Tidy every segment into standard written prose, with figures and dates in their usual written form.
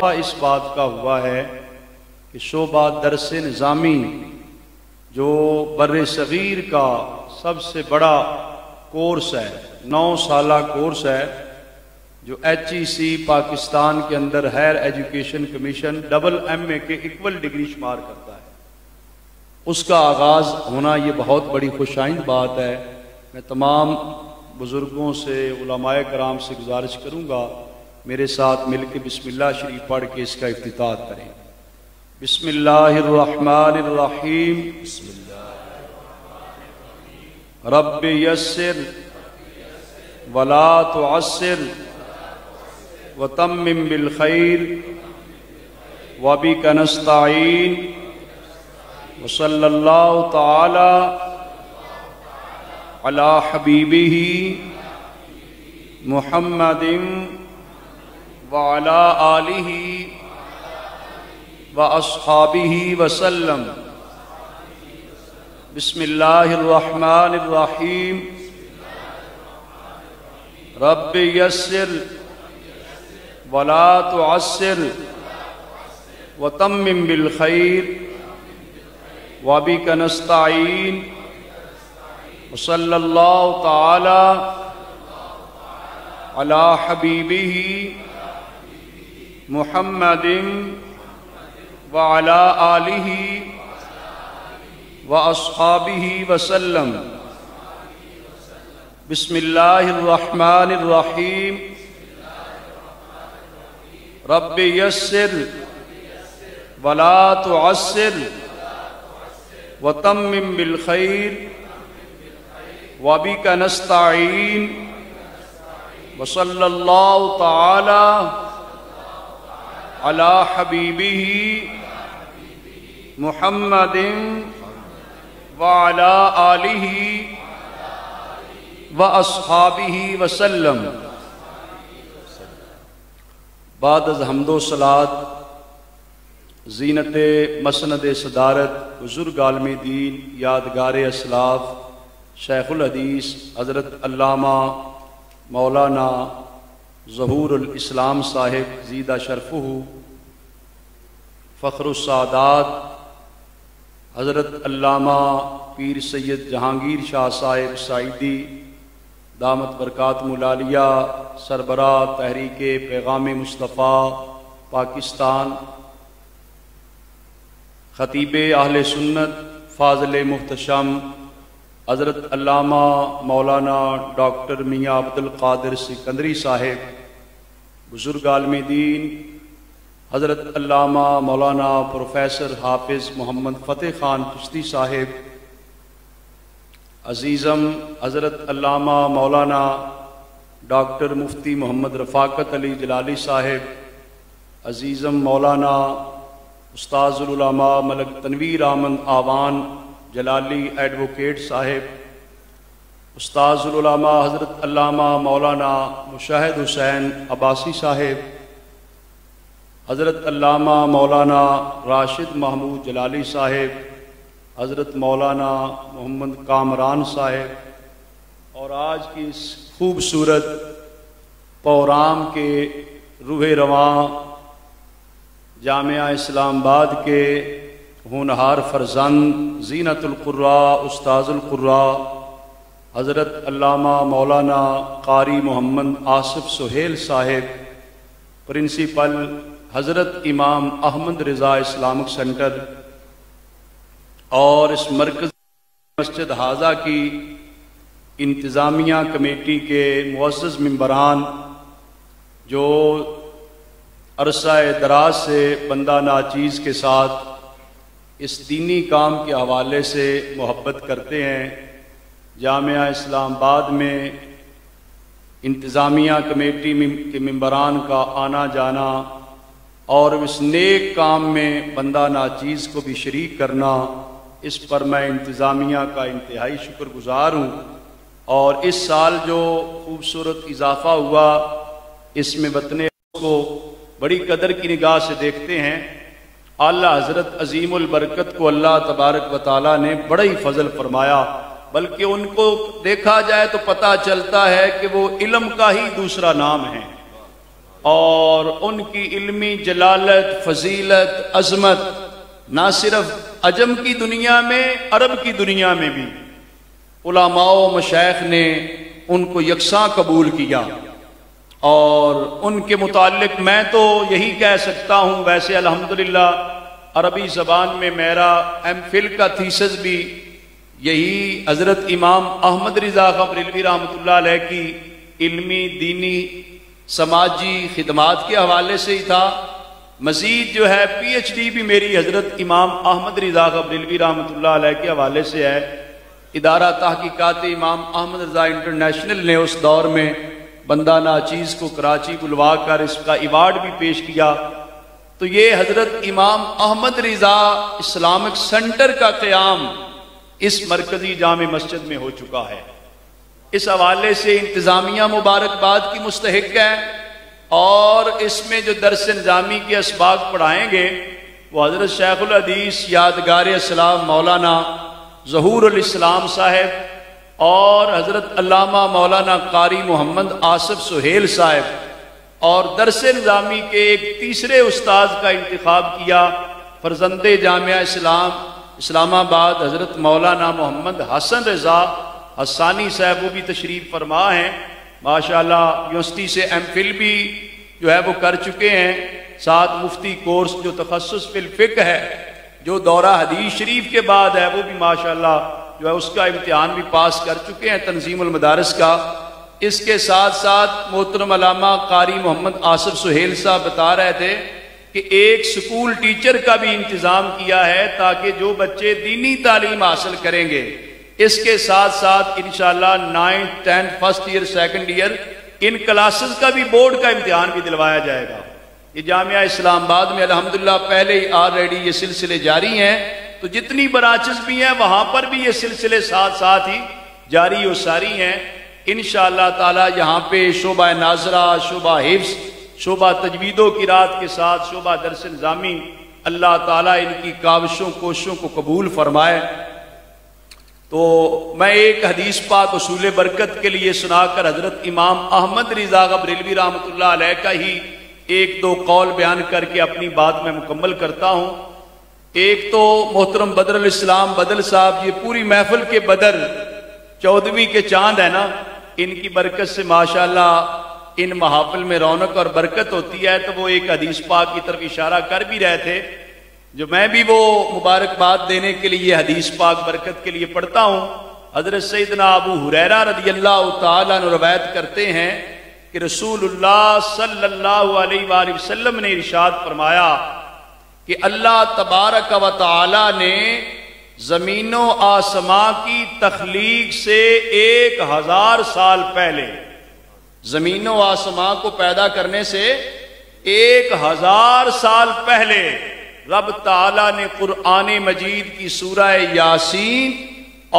اس بات کا ہوا ہے کہ شعبہ درس نظامی جو بر صغیر کا سب سے بڑا کورس ہے، 9 سالہ کورس ہے جو HEC پاکستان کے اندر ہائر ایجوکیشن کمیشن MA کے ایکول ڈگری شمار کرتا ہے، اس کا آغاز ہونا یہ بہت بڑی خوش آئند بات ہے۔ میں تمام بزرگوں سے، علماء کرام سے گزارش کروں گا میرے ساتھ مل کے بسم اللہ شریف پڑھ کے اس کا افتتاح کریں۔ بسم اللہ الرحمن الرحیم۔ رب یسر ولا تعسر وتمم بالخیر وبک نستعین وصلی اللہ تعالی علی حبیبہ محمد وعلی آلہ واصحابہ وسلم۔ بسم اللہ الرحمن الرحیم۔ رب یسر ولا تعسر وتمم بالخیر وبک نستعین وصلی اللہ تعالی علی حبیبہ محمد وعلی آلہ واصحابہ وسلم۔ بسم اللہ الرحمن الرحیم۔ رب یسر ولا تعسر وتمم بالخیر وبک نستعین وصلی اللہ تعالی علی حبیبہ محمد وعلی آلہ واصحابہ وسلم۔ بعد از حمد و صلات زینت مسند صدارت بزرگ عالم دین یادگار اسلاف شیخ الحدیث حضرت علامہ مولانا ظہور الاسلام صاحب زیدہ شرفہ، فخر السعادات حضرت علامہ پیر سید جہانگیر شاہ صاحب سعیدی دامت برکاتہ العالیہ، سربراہ تحریک پیغام مصطفیٰ پاکستان، خطیب اہل سنت فاضل محتشم حضرت علامہ مولانا ڈاکٹر میاں عبد القادر سکندری صاحب، بزرگ عالم دین حضرت علامہ مولانا پروفیسر حافظ محمد فتح خان چشتی صاحب، عزیزم حضرت علامہ مولانا ڈاکٹر مفتی محمد رفاقت علی جلالی صاحب، عزیزم مولانا استاذ العلماء ملک تنویر احمد آوان جلالی ایڈوکیٹ صاحب، استاذ العلماء حضرت علامہ مولانا مشاہد حسین عباسی صاحب، حضرت علامہ مولانا راشد محمود جلالی صاحب، حضرت مولانا محمد کامران صاحب، اور آج کی اس خوبصورت پروگرام کے روح رواں جامعہ اسلام آباد کے ہونہار فرزند زینت القراء استاذ القراء حضرت علامہ مولانا قاری محمد آصف سہیل صاحب، پرنسپل حضرت امام احمد رضا اسلامک سینٹر، اور اس مرکز مسجد حاضہ کی انتظامیہ کمیٹی کے معزز ممبران جو عرصہ دراز سے بندہ ناچیز کے ساتھ اس دینی کام کے حوالے سے محبت کرتے ہیں، جامعہ اسلام آباد میں انتظامیہ کمیٹی کے ممبران کا آنا جانا اور اس نیک کام میں بندہ ناچیز کو بھی شریک کرنا، اس پر میں انتظامیہ کا انتہائی شکر گزار ہوں۔ اور اس سال جو خوبصورت اضافہ ہوا اس میں وطن کو بڑی قدر کی نگاہ سے دیکھتے ہیں۔ اعلیٰ حضرت عظیم البرکت کو اللہ تبارک و تعالیٰ نے بڑا ہی فضل فرمایا، بلکہ ان کو دیکھا جائے تو پتہ چلتا ہے کہ وہ علم کا ہی دوسرا نام ہے۔ اور ان کی علمی جلالت، فضیلت، عظمت نہ صرف عجم کی دنیا میں، عرب کی دنیا میں بھی علماء و مشائخ نے ان کو یکساں قبول کیا۔ اور ان کے متعلق میں تو یہی کہہ سکتا ہوں، ویسے الحمدللہ عربی زبان میں میرا ایم فل کا تھیسس بھی یہی حضرت امام احمد رضا خان بریلوی رحمۃ اللہ علیہ کی علمی، دینی، سماجی خدمات کے حوالے سے ہی تھا۔ مزید جو ہے پی ایچ ڈی بھی میری حضرت امام احمد رضا خان بریلوی رحمۃ اللہ علیہ کے حوالے سے ہے۔ ادارہ تحقیقات امام احمد رضا انٹرنیشنل نے اس دور میں بندہ ناچیز کو کراچی بلوا کر اس کا ایوارڈ بھی پیش کیا۔ تو یہ حضرت امام احمد رضا اسلامک سینٹر کا قیام اس مرکزی جامع مسجد میں ہو چکا ہے۔ اس حوالے سے انتظامیہ مبارکباد کی مستحق ہے، اور اس میں جو درس نظامی کے اسباق پڑھائیں گے وہ حضرت شیخ الحدیث یادگار اسلام مولانا ظہور الاسلام صاحب اور حضرت علامہ مولانا قاری محمد آصف سہیل صاحب، اور درس نظامی کے ایک تیسرے استاذ کا انتخاب کیا، فرزند جامعہ اسلام آباد حضرت مولانا محمد حسن رضا حسانی صاحب، وہ بھی تشریف فرما ہیں ماشاءاللہ، یونیورسٹی سے ایم فل بھی جو ہے وہ کر چکے ہیں، ساتھ مفتی کورس جو تخصص فی الفقہ ہے، جو دورہ حدیث شریف کے بعد ہے، وہ بھی ماشاءاللہ جو ہے اس کا امتحان بھی پاس کر چکے ہیں تنظیم المدارس کا۔ اس کے ساتھ ساتھ محترم علامہ قاری محمد آصف سہیل صاحب بتا رہے تھے کہ ایک سکول ٹیچر کا بھی انتظام کیا ہے تاکہ جو بچے دینی تعلیم حاصل کریں گے، اس کے ساتھ ساتھ انشاءاللہ 9th 10th first year second year ان کلاسز کا بھی بورڈ کا امتحان بھی دلوایا جائے گا۔ یہ جامعہ اسلام آباد میں الحمدللہ پہلے ہی آلریڈی یہ سلسلے جاری ہیں، تو جتنی برانچز بھی ہیں وہاں پر بھی یہ سلسلے ساتھ ساتھ ہی جاری و ساری ہیں۔ انشاءاللہ تعالی یہاں پہ شعبہ ناظرہ، شعبہ حفظ، شعبہ تجوید و قرات کے ساتھ شعبہ درس نظامی، اللہ تعالیٰ ان کی کاوشوں کوششوں کو قبول فرمائے۔ تو میں ایک حدیث پاک اصول برکت کے لیے سنا کر حضرت امام احمد رضا بریلوی رحمۃ اللہ علیہ کا ہی ایک دو قول بیان کر کے اپنی بات میں مکمل کرتا ہوں۔ ایک تو محترم بدر الاسلام بدل صاحب، یہ پوری محفل کے بدر 14ویں کے چاند ہے نا، ان کی برکت سے ماشاءاللہ ان محافل میں رونق اور برکت ہوتی ہے، تو وہ ایک حدیث پاک کی طرف اشارہ کر بھی رہے تھے، جو میں بھی وہ مبارکباد دینے کے لیے حدیث پاک برکت کے لیے پڑھتا ہوں۔ حضرت سیدنا ابو ہریرہ رضی اللہ تعالیٰ عنہ روایت کرتے ہیں کہ رسول اللہ صلی اللہ علیہ وآلہ وسلم نے ارشاد فرمایا کہ اللہ تبارک و تعالی نے زمین و آسمان کی تخلیق سے 1000 سال پہلے، زمین و آسمان کو پیدا کرنے سے 1000 سال پہلے رب تعالیٰ نے قرآن مجید کی سورہ یاسین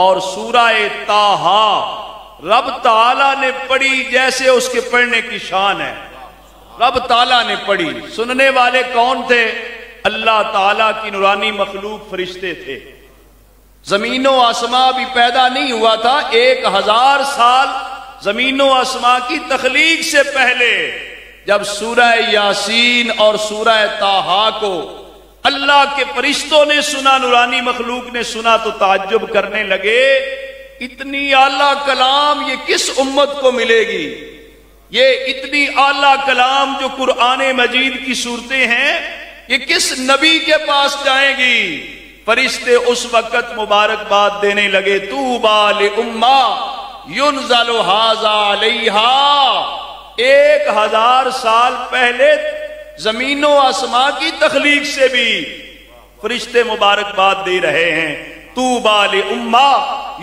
اور سورہ طٰہٰ رب تعالیٰ نے پڑھی جیسے اس کے پڑھنے کی شان ہے۔ رب تعالیٰ نے پڑھی، سننے والے کون تھے؟ اللہ تعالیٰ کی نورانی مخلوق فرشتے تھے۔ زمین و آسمان بھی پیدا نہیں ہوا تھا، 1000 سال زمین و آسمان کی تخلیق سے پہلے جب سورہ یاسین اور سورہ طٰہٰ کو اللہ کے فرشتوں نے سنا، نورانی مخلوق نے سنا، تو تعجب کرنے لگے، اتنی اعلیٰ کلام یہ کس امت کو ملے گی؟ یہ اتنی اعلیٰ کلام جو قرآن مجید کی صورتیں ہیں، یہ کس نبی کے پاس جائیں گی؟ فرشتے اس وقت مبارکباد دینے لگے، طوبیٰ لأمہ ينزل ھذا علیہا۔ 1000 سال پہلے زمین و آسمان کی تخلیق سے بھی فرشتے مبارکباد دے رہے ہیں، طوبیٰ لأمہ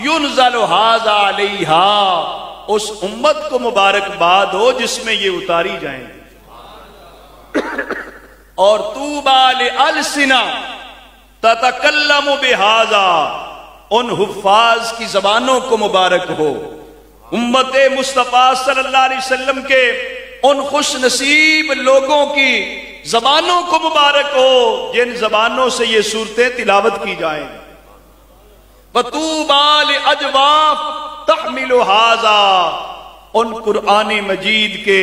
ينزل ھذا علیہا، اس امت کو مبارکباد ہو جس میں یہ اتاری جائیں گے۔ اور طوبیٰ لألسنہ تتکلم بہذا، ان حفاظ کی زبانوں کو مبارک ہو، امت مصطفیٰ صلی اللہ علیہ وسلم کے ان خوش نصیب لوگوں کی زبانوں کو مبارک ہو جن زبانوں سے یہ صورتیں تلاوت کی جائیں۔ وَطُوبَىٰ لِأَجْوَافٍ تَحْمِلُ هَٰذَا، ان قرآن مجید کے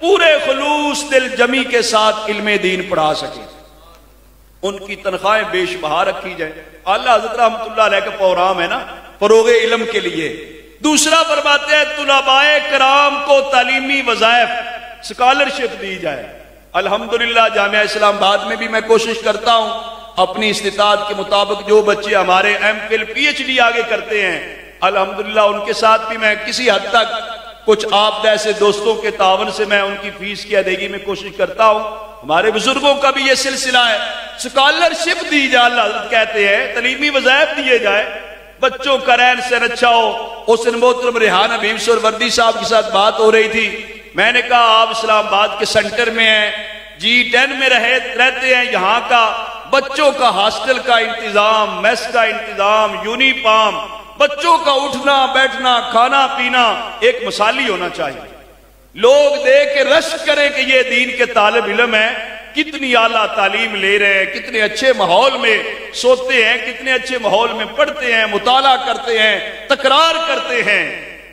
پورے خلوص دل جمی کے ساتھ علم دین پڑھا سکے، ان کی تنخواہیں بیش بہا رکھی جائے۔ اعلیٰ حضرت رحمۃ اللہ علیہ کا پروگرام ہے نا فروغ علم کے لیے۔ دوسرا فرماتے ہیں طلباء کرام کو تعلیمی وظائف اسکالرشپ دی جائے۔ الحمدللہ جامعہ اسلام آباد میں بھی میں کوشش کرتا ہوں اپنی استطاعت کے مطابق، جو بچے ہمارے M Phil P H D آگے کرتے ہیں الحمدللہ ان کے ساتھ بھی میں کسی حد تک کچھ آپ جیسے دوستوں کے تعاون سے میں ان کی فیس کی ادائیگی میں کوشش کرتا ہوں۔ ہمارے بزرگوں کا بھی یہ سلسلہ ہے، اسکالرشپ دی جائے، اللہ حضرت کہتے ہیں تعلیمی وظائف دیے جائے، بچوں کا رہن سہن اچھا ہو۔ اس دن محترم ریحان حبیب سہروردی صاحب کے ساتھ بات ہو رہی تھی، میں نے کہا آپ اسلام آباد کے سینٹر میں ہیں، G10 میں رہتے ہیں، یہاں کا بچوں کا ہاسٹل کا انتظام، میس کا انتظام، یونیفارم، بچوں کا اٹھنا بیٹھنا کھانا پینا ایک مثالی ہونا چاہیے۔ لوگ دیکھ کے رشک کریں کہ یہ دین کے طالب علم ہیں، کتنی اعلیٰ تعلیم لے رہے ہیں، کتنے اچھے ماحول میں سوتے ہیں، کتنے اچھے ماحول میں پڑھتے ہیں، مطالعہ کرتے ہیں، تکرار کرتے ہیں۔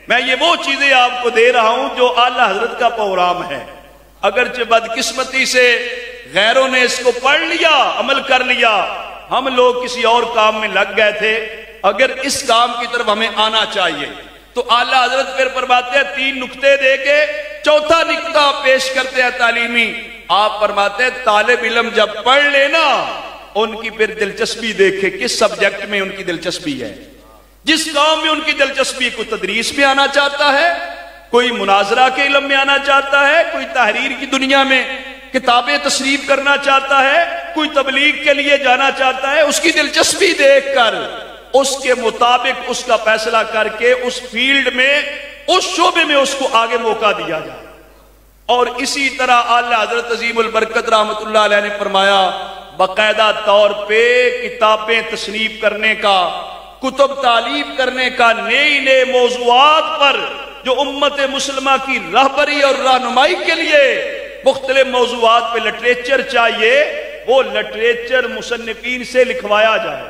میں یہ وہ چیزیں آپ کو دے رہا ہوں جو اعلیٰ حضرت کا پروگرام ہے۔ اگرچہ بدقسمتی سے غیروں نے اس کو پڑھ لیا، عمل کر لیا، ہم لوگ کسی اور کام میں لگ گئے تھے، اگر اس کام کی طرف ہمیں آنا چاہیے تو اعلیٰ حضرت پھر فرماتے ہیں 3 نقطے دے کے چوتھا نقطہ پیش کرتے ہیں تعلیمی۔ آپ فرماتے ہیں طالب علم جب پڑھ لینا ان کی پھر دلچسپی دیکھے، کس سبجیکٹ میں ان کی دلچسپی ہے، جس کام میں ان کی دلچسپی، کوئی تدریس میں آنا چاہتا ہے، کوئی مناظرہ کے علم میں آنا چاہتا ہے، کوئی تحریر کی دنیا میں کتابیں تصنیف کرنا چاہتا ہے، کوئی تبلیغ کے لیے جانا چاہتا ہے، اس کی دلچسپی دیکھ کر اس کے مطابق اس کا فیصلہ کر کے اس فیلڈ میں اس شعبے میں اس کو آگے موقع دیا جائے۔ اور اسی طرح اعلیٰ حضرت عظیم البرکت رحمۃ اللہ علیہ نے فرمایا باقاعدہ طور پہ کتابیں تصنیف کرنے کا، کتب تعلیف کرنے کا، نئے موضوعات پر جو امت مسلمہ کی رہبری اور رہنمائی کے لیے مختلف موضوعات پہ لٹریچر چاہیے، وہ لٹریچر مصنفین سے لکھوایا جائے،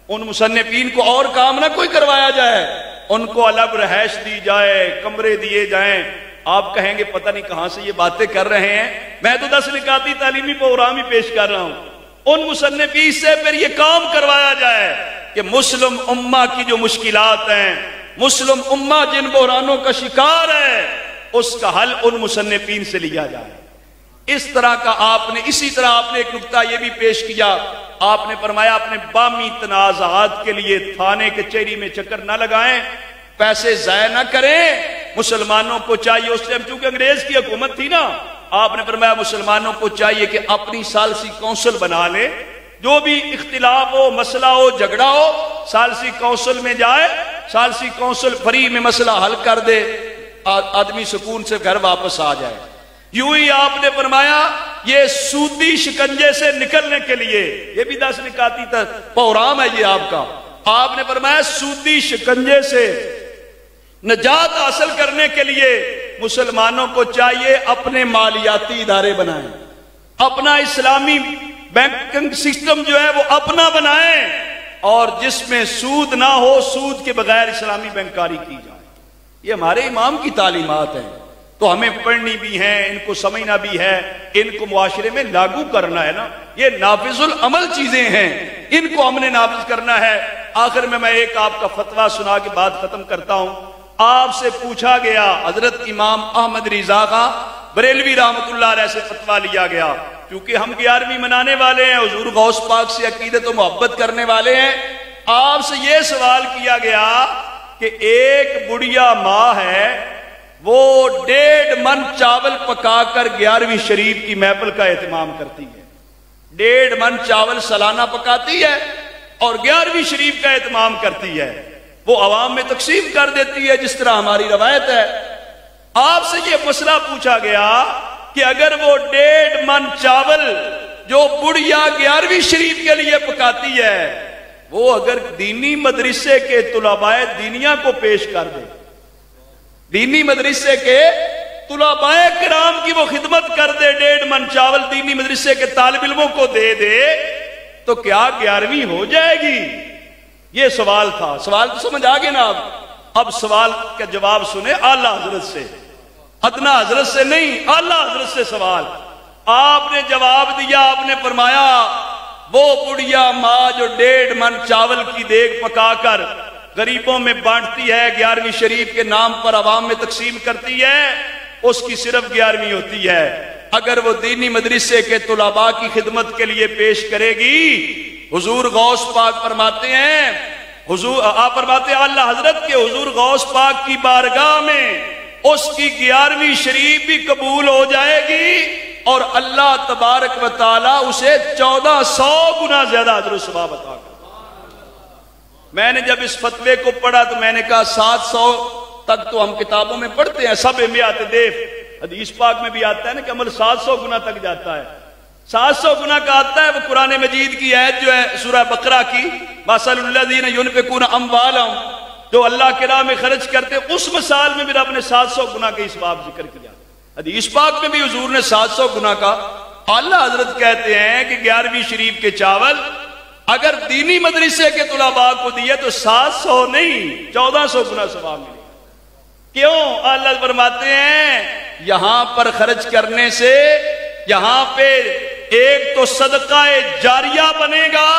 ان مصنفین کو اور کام نہ کوئی کروایا جائے، ان کو الگ رہائش دی جائے، کمرے دیے جائیں۔ آپ کہیں گے پتہ نہیں کہاں سے یہ باتیں کر رہے ہیں، میں تو 10 نکاتی تعلیمی پروگرام ہی پیش کر رہا ہوں۔ ان مصنفین سے پھر یہ کام کروایا جائے کہ مسلم امہ کی جو مشکلات ہیں، مسلم امہ جن بحرانوں کا شکار ہے، اس کا حل ان مصنفین سے لیا جائے۔ اس طرح کا اسی طرح آپ نے ایک نقطہ یہ بھی پیش کیا، آپ نے فرمایا اپنے بامی تنازعات کے لیے تھانے کچہری میں چکر نہ لگائیں، پیسے ضائع نہ کریں۔ مسلمانوں کو چاہیے، اس ٹائم چونکہ انگریز کی حکومت تھی نا، آپ نے فرمایا مسلمانوں کو چاہیے کہ اپنی ثالثی کونسل بنا لے، جو بھی اختلاف ہو، مسئلہ ہو، جھگڑا ہو، ثالثی کونسل میں جائے، ثالثی کونسل فری میں مسئلہ حل کر دے، آدمی سکون سے گھر واپس آ جائے۔ یوں ہی آپ نے فرمایا یہ سودی شکنجے سے نکلنے کے لیے، یہ بھی 10 نکاتی پروگرام ہے یہ آپ کا، آپ نے فرمایا سودی شکنجے سے نجات حاصل کرنے کے لیے مسلمانوں کو چاہیے اپنے مالیاتی ادارے بنائیں، اپنا اسلامی بینکنگ سسٹم جو ہے وہ اپنا بنائیں، اور جس میں سود نہ ہو، سود کے بغیر اسلامی بینکاری کی جائے۔ یہ ہمارے امام کی تعلیمات ہیں، تو ہمیں پڑھنی بھی ہے، ان کو سمجھنا بھی ہے، ان کو معاشرے میں لاگو کرنا ہے نا، یہ نافذ العمل چیزیں ہیں، ان کو ہم نے نافذ کرنا ہے۔ آخر میں ایک آپ کا فتویٰ سنا کے بعد ختم کرتا ہوں۔ آپ سے پوچھا گیا، حضرت امام احمد رضا خان بریلوی رحمۃ اللہ علیہ سے فتویٰ لیا گیا، کیونکہ ہم 11ویں منانے والے ہیں، حضور غوث پاک سے عقیدت و محبت کرنے والے ہیں۔ آپ سے یہ سوال کیا گیا کہ ایک بڑھیا ماں ہے، وہ 1.5 من چاول پکا کر 11ویں شریف کی محفل کا اہتمام کرتی ہے، 1.5 من چاول سالانہ پکاتی ہے اور 11ویں شریف کا اہتمام کرتی ہے، وہ عوام میں تقسیم کر دیتی ہے جس طرح ہماری روایت ہے۔ آپ سے یہ مسئلہ پوچھا گیا کہ اگر وہ 1.5 من چاول جو بڑھیا 11ویں شریف کے لیے پکاتی ہے، وہ اگر دینی مدرسے کے طلباء دینیا کو پیش کر دے، دینی مدرسے کے طلباء کرام کی وہ خدمت کر دے، 1.5 من چاول دینی مدرسے کے طالب علموں کو دے دے، تو کیا 11ویں ہو جائے گی؟ یہ سوال تھا۔ سوال تو سمجھ آگے نا آپ؟ اب سوال کا جواب سنیں اعلیٰ حضرت سے۔ ادنا حضرت سے نہیں، اعلیٰ حضرت سے سوال۔ آپ نے جواب دیا، آپ نے فرمایا وہ بڑھیا ماں جو 1.5 من چاول کی دیگ پکا کر غریبوں میں بانٹتی ہے، 11ویں شریف کے نام پر عوام میں تقسیم کرتی ہے، اس کی صرف 11ویں ہوتی ہے۔ اگر وہ دینی مدرسے کے طلباء کی خدمت کے لیے پیش کرے گی، حضور غوث پاک فرماتے ہیں، آپ فرماتے ہیں اللہ حضرت کے حضور غوث پاک کی بارگاہ میں اس کی 11ویں شریف بھی قبول ہو جائے گی، اور اللہ تبارک و تعالی اسے 1400 گنا زیادہ اجر و ثواب عطا کرے۔ میں نے جب اس فتوے کو پڑھا تو میں نے کہا 700 تک تو ہم کتابوں میں پڑھتے ہیں، سب میات دیف، حدیث پاک میں بھی آتا ہے نا کہ عمل 700 گنا تک جاتا ہے۔ 700 گنا کا آتا ہے، وہ قرآن مجید کی آیت جو ہے سورہ بقرہ کی، مثل الذین ينفقون اموالهم، جو اللہ کے راہ میں خرچ کرتے، اس مثال میں بھی رب نے 700 گنا کے ثواب ذکر کیا۔ حدیث پاک میں بھی حضور نے 700 گنا کا۔ اعلیٰ حضرت کہتے ہیں کہ 11ویں شریف کے چاول اگر دینی مدرسے کے طلباء کو دیے تو 700 نہیں 1400 گنا ثواب ملے گا۔ کیوں؟ اعلیٰ فرماتے ہیں یہاں پر خرچ کرنے سے یہاں پہ ایک تو صدقہ جاریہ بنے گا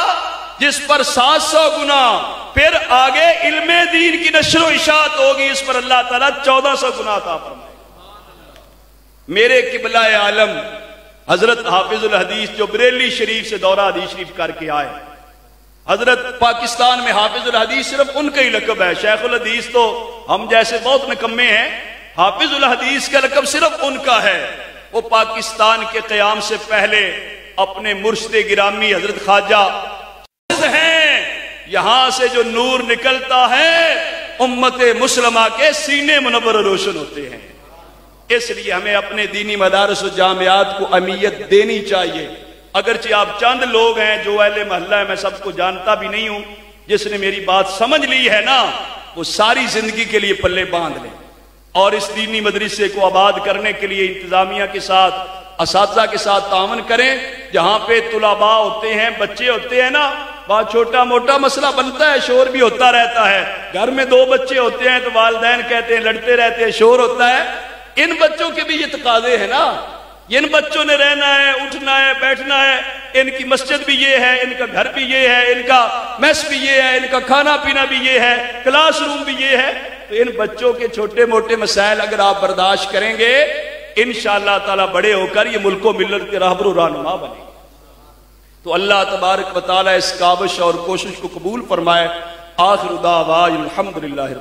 جس پر 700 گنا، پھر آگے علم دین کی نشر و اشاعت ہوگی، اس پر اللہ تعالیٰ 1400 گنا عطا فرمائے۔ میرے قبلہ عالم حضرت حافظ الحدیث جو بریلی شریف سے دورہ حدیث شریف کر کے آئے، حضرت پاکستان میں حافظ الحدیث صرف ان کا ہی لقب ہے، شیخ الحدیث تو ہم جیسے بہت نکمے ہیں، حافظ الحدیث کا لقب صرف ان کا ہے۔ وہ پاکستان کے قیام سے پہلے اپنے مرشد گرامی حضرت خواجہ ہیں، یہاں سے جو نور نکلتا ہے امت مسلمہ کے سینے منور روشن ہوتے ہیں۔ اس لیے ہمیں اپنے دینی مدارس و جامعات کو اہمیت دینی چاہیے۔ اگرچہ آپ چند لوگ ہیں جو اہل محلہ ہے، میں سب کو جانتا بھی نہیں ہوں، جس نے میری بات سمجھ لی ہے نا وہ ساری زندگی کے لیے پلے باندھ لیں، اور اس دینی مدرسے کو آباد کرنے کے لیے انتظامیہ کے ساتھ، اساتذہ کے ساتھ تعاون کریں۔ جہاں پہ طلباء ہوتے ہیں، بچے ہوتے ہیں نا، بہت چھوٹا موٹا مسئلہ بنتا ہے، شور بھی ہوتا رہتا ہے، گھر میں 2 بچے ہوتے ہیں تو والدین کہتے ہیں لڑتے رہتے ہیں، شور ہوتا ہے۔ ان بچوں کے بھی یہ تقاضے ہیں نا، ان بچوں نے رہنا ہے، اٹھنا ہے، بیٹھنا ہے، ان کی مسجد بھی یہ ہے، ان کا گھر بھی یہ ہے، ان کا میس بھی یہ ہے، ان کا کھانا پینا بھی یہ ہے، کلاس روم بھی یہ ہے۔ تو ان بچوں کے چھوٹے موٹے مسائل اگر آپ برداشت کریں گے، انشاءاللہ تعالی بڑے ہو کر یہ ملک و ملت کے راہبر و رہنما بنے گے۔ تو اللہ تبارک و تعالی اس کاوش اور کوشش کو قبول فرمائے۔ آخر دعوانا الحمدللہ۔